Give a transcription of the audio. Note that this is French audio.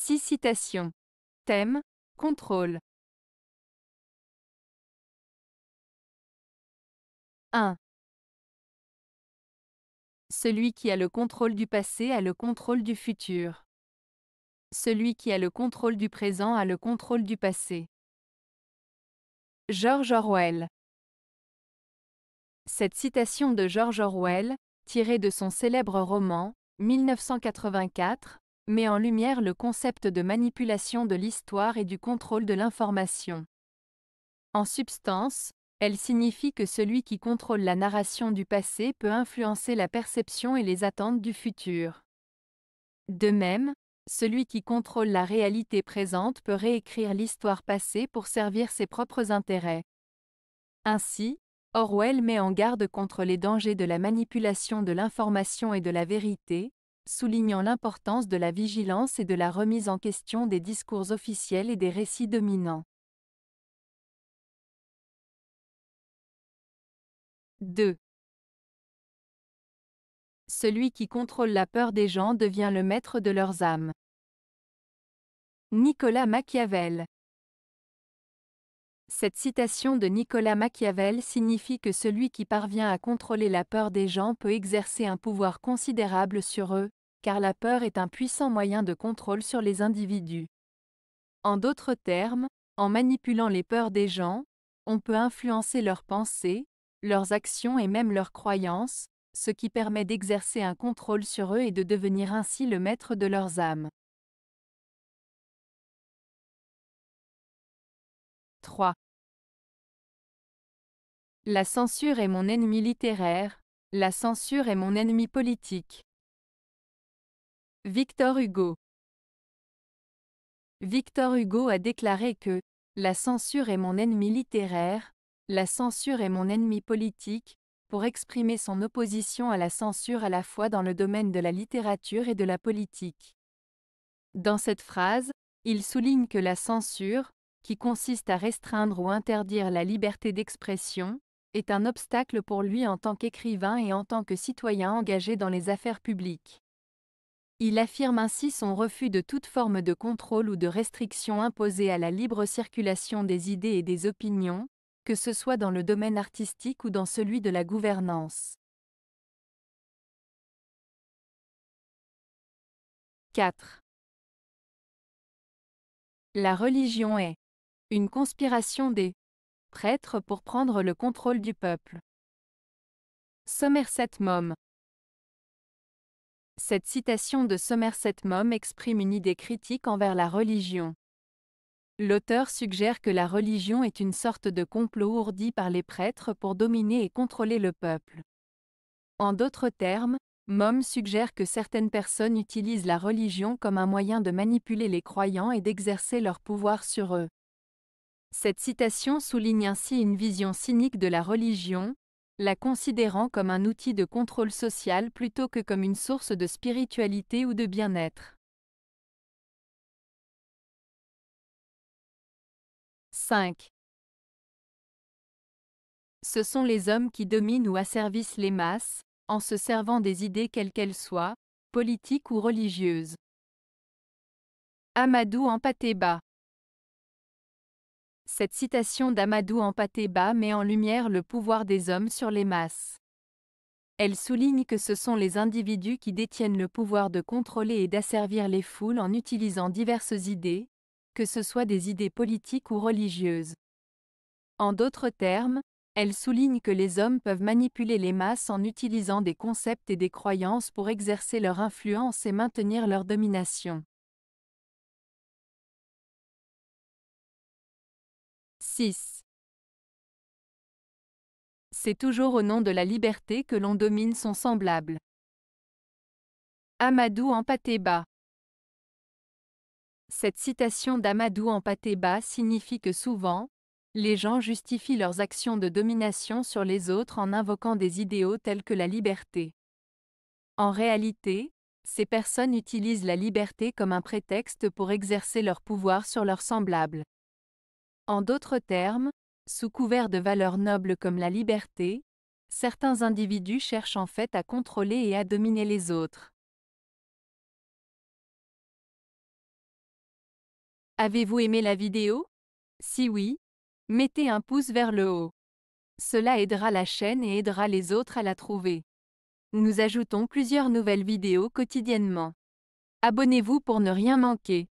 6 citations. Thème, contrôle. 1. Celui qui a le contrôle du passé a le contrôle du futur. Celui qui a le contrôle du présent a le contrôle du passé. George Orwell. Cette citation de George Orwell, tirée de son célèbre roman, 1984, met en lumière le concept de manipulation de l'histoire et du contrôle de l'information. En substance, elle signifie que celui qui contrôle la narration du passé peut influencer la perception et les attentes du futur. De même, celui qui contrôle la réalité présente peut réécrire l'histoire passée pour servir ses propres intérêts. Ainsi, Orwell met en garde contre les dangers de la manipulation de l'information et de la vérité, soulignant l'importance de la vigilance et de la remise en question des discours officiels et des récits dominants. 2. Celui qui contrôle la peur des gens devient le maître de leurs âmes. Nicolas Machiavel. Cette citation de Nicolas Machiavel signifie que celui qui parvient à contrôler la peur des gens peut exercer un pouvoir considérable sur eux, car la peur est un puissant moyen de contrôle sur les individus. En d'autres termes, en manipulant les peurs des gens, on peut influencer leurs pensées, leurs actions et même leurs croyances, ce qui permet d'exercer un contrôle sur eux et de devenir ainsi le maître de leurs âmes. 3. La censure est mon ennemi littéraire, la censure est mon ennemi politique. Victor Hugo. Victor Hugo a déclaré que « La censure est mon ennemi littéraire, la censure est mon ennemi politique », pour exprimer son opposition à la censure à la fois dans le domaine de la littérature et de la politique. Dans cette phrase, il souligne que la censure, qui consiste à restreindre ou interdire la liberté d'expression, est un obstacle pour lui en tant qu'écrivain et en tant que citoyen engagé dans les affaires publiques. Il affirme ainsi son refus de toute forme de contrôle ou de restriction imposée à la libre circulation des idées et des opinions, que ce soit dans le domaine artistique ou dans celui de la gouvernance. 4. La religion est une conspiration des prêtres pour prendre le contrôle du peuple. Somerset Maugham. Cette citation de Somerset Maugham exprime une idée critique envers la religion. L'auteur suggère que la religion est une sorte de complot ourdi par les prêtres pour dominer et contrôler le peuple. En d'autres termes, Maugham suggère que certaines personnes utilisent la religion comme un moyen de manipuler les croyants et d'exercer leur pouvoir sur eux. Cette citation souligne ainsi une vision cynique de la religion, la considérant comme un outil de contrôle social plutôt que comme une source de spiritualité ou de bien-être. 5. Ce sont les hommes qui dominent ou asservissent les masses, en se servant des idées quelles qu'elles soient, politiques ou religieuses. Amadou Hampâté-Bâ. Cette citation d'Amadou Hampâté-Bâ met en lumière le pouvoir des hommes sur les masses. Elle souligne que ce sont les individus qui détiennent le pouvoir de contrôler et d'asservir les foules en utilisant diverses idées, que ce soit des idées politiques ou religieuses. En d'autres termes, elle souligne que les hommes peuvent manipuler les masses en utilisant des concepts et des croyances pour exercer leur influence et maintenir leur domination. 6. C'est toujours au nom de la liberté que l'on domine son semblable. Amadou Hampâté-Bâ. Cette citation d'Amadou Hampâté-Bâ signifie que souvent, les gens justifient leurs actions de domination sur les autres en invoquant des idéaux tels que la liberté. En réalité, ces personnes utilisent la liberté comme un prétexte pour exercer leur pouvoir sur leurs semblables. En d'autres termes, sous couvert de valeurs nobles comme la liberté, certains individus cherchent en fait à contrôler et à dominer les autres. Avez-vous aimé la vidéo? Si oui, mettez un pouce vers le haut. Cela aidera la chaîne et aidera les autres à la trouver. Nous ajoutons plusieurs nouvelles vidéos quotidiennement. Abonnez-vous pour ne rien manquer.